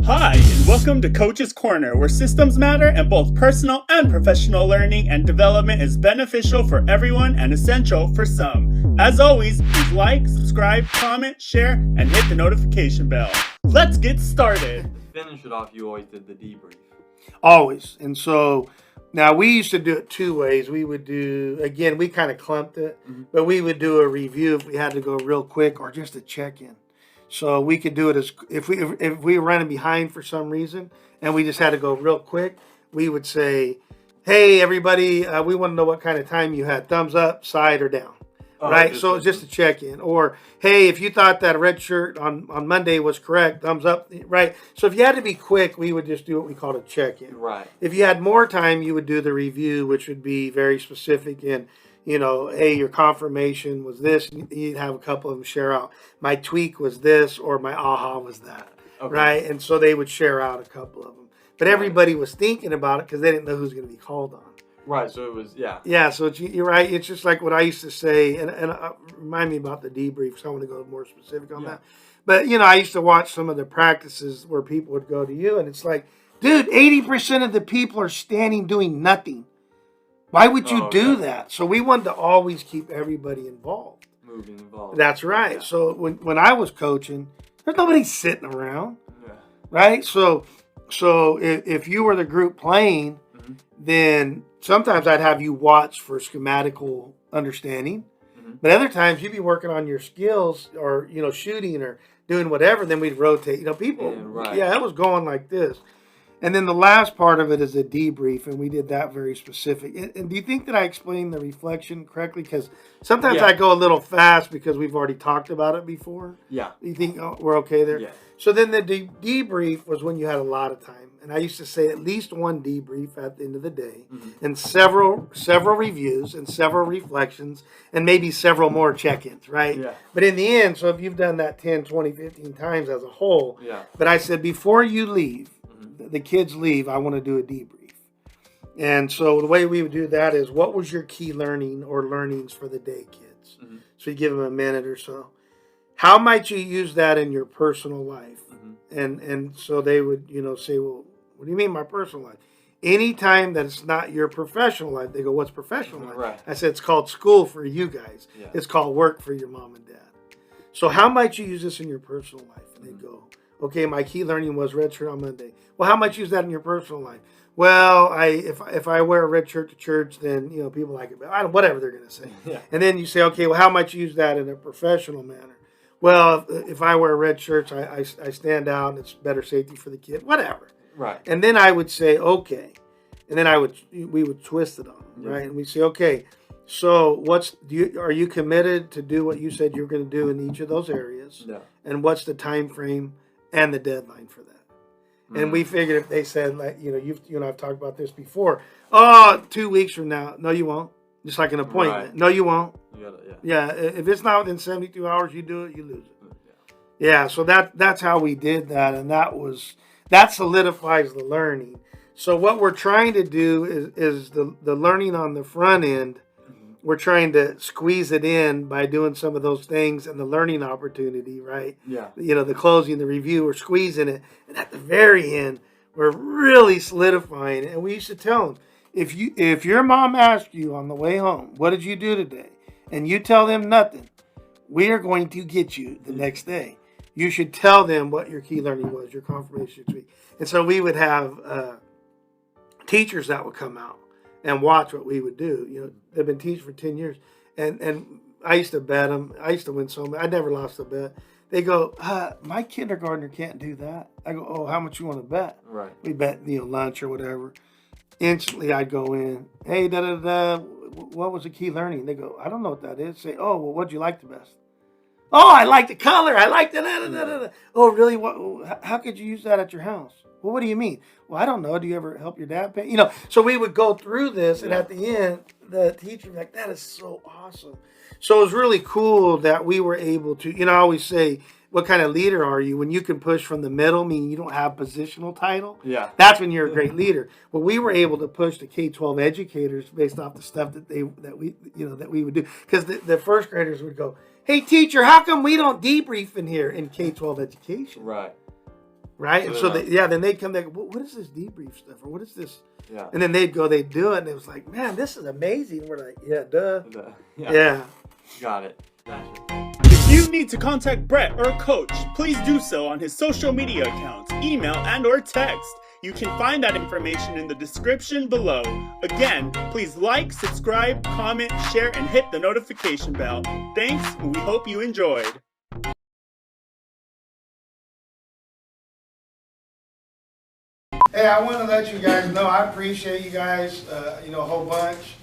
Hi, and welcome to Coach's Corner, where systems matter and both personal and professional learning and development is beneficial for everyone and essential for some. As always, please like, subscribe, comment, share, and hit the notification bell. Let's get started. To finish it off, you always did the debrief. Always. And so now we used to do it two ways. We would do, again, we kind of clumped it, but we would do a review if we had to go real quick or just a check-in. So we could do it as if we were running behind for some reason and we just had to go real quick, we would say, "Hey everybody, we want to know what kind of time you had. Thumbs up, side, or down." Right? So it's just a check-in. Or, "Hey, if you thought that a red shirt on Monday was correct, thumbs up." Right? So if you had to be quick, we would just do what we called a check-in. Right. If you had more time, you would do the review, which would be very specific in, hey, your confirmation was this. You'd have a couple of them share out. My tweak was this, or my aha was that. Okay. Right? And so they would share out a couple of them. But everybody was thinking about it because they didn't know who's going to be called on. Right, so it was, yeah. Yeah, so you're right. It's just like what I used to say, and remind me about the debrief, so I want to go more specific on that. But, I used to watch some of the practices where people would go to you, and it's like, dude, 80% of the people are standing doing nothing. Why would you do that? So we wanted to always keep everybody involved. Moving involved. That's right. Yeah. So when I was coaching, there's nobody sitting around. Yeah. Right? So if you were the group playing, then sometimes I'd have you watch for schematical understanding. But other times you'd be working on your skills or, shooting or doing whatever. Then we'd rotate. People, it was going like this. And then the last part of it is a debrief, and we did that very specific. And do you think that I explained the reflection correctly? Because sometimes I go a little fast because we've already talked about it before. Yeah. You think we're okay there? Yeah. So then the debrief was when you had a lot of time. And I used to say at least one debrief at the end of the day, and several reviews and several reflections, and maybe several more check-ins, right? Yeah. But in the end, so if you've done that 10, 20, 15 times as a whole, but I said before you leave, the kids leave, I want to do a debrief. And so the way we would do that is, what was your key learning or learnings for the day, kids? So you give them a minute or so. How might you use that in your personal life? And so they would, say, well, what do you mean my personal life? Anytime that it's not your professional life, they go, what's professional life? Right. I said, it's called school for you guys. Yeah. It's called work for your mom and dad. So how might you use this in your personal life? And they go, okay, my key learning was red shirt on Monday. Well, how much use that in your personal life? Well, if I wear a red shirt to church, then people like it. Whatever they're going to say. Yeah. And then you say, okay, well, how much use that in a professional manner? Well, if I wear a red shirt, I stand out, and it's better safety for the kid. Whatever. Right. And then I would say, okay, and then we would twist it on them, right? And we say, okay, so are you committed to do what you said you're going to do in each of those areas? Yeah. And what's the time frame and the deadline for that? And we figured if they said, like, you and I've talked about this before. Oh, 2 weeks from now. No, you won't. Just like an appointment. Right. No, you won't. Yeah. If it's not within 72 hours, you do it, you lose it. Yeah. So that's how we did that. And that solidifies the learning. So what we're trying to do is the learning on the front end. We're trying to squeeze it in by doing some of those things and the learning opportunity, right? Yeah. The closing, the review, we're squeezing it. And at the very end, we're really solidifying it. And we used to tell them, if your mom asked you on the way home, what did you do today? And you tell them nothing, we are going to get you the next day. You should tell them what your key learning was, your confirmation tweak. And so we would have teachers that would come out and watch what we would do. They've been teaching for 10 years. And I used to bet them. I used to win so much. I never lost a bet. They go, my kindergartner can't do that. I go, oh, how much you want to bet? Right. We bet, lunch or whatever. Instantly, I'd go in, hey, what was the key learning? They go, I don't know what that is. Say, oh, well, what'd you like the best? Oh, I like the color. I like the. Oh, really? How could you use that at your house? Well, what do you mean? Well, I don't know. Do you ever help your dad pay? So we would go through this, and at the end, the teacher would be like, that is so awesome. So it was really cool that we were able to, I always say, what kind of leader are you? When you can push from the middle, meaning you don't have positional title. Yeah, that's when you're a great leader. Well, we were able to push the K-12 educators based off the stuff that we would do, because the first graders would go, "Hey, teacher, how come we don't debrief in here in K-12 education?" Right. right? And so they're then they'd come back. What is this debrief stuff, or what is this? Yeah. And then they'd do it, and it was like, man, this is amazing. We're like, yeah, duh. Yeah. Got it. Gotcha. If you need to contact Brett or Coach, please do so on his social media accounts, email, and or text. You can find that information in the description below. Again, please like, subscribe, comment, share, and hit the notification bell. Thanks, and we hope you enjoyed. Hey, I want to let you guys know I appreciate you guys, a whole bunch.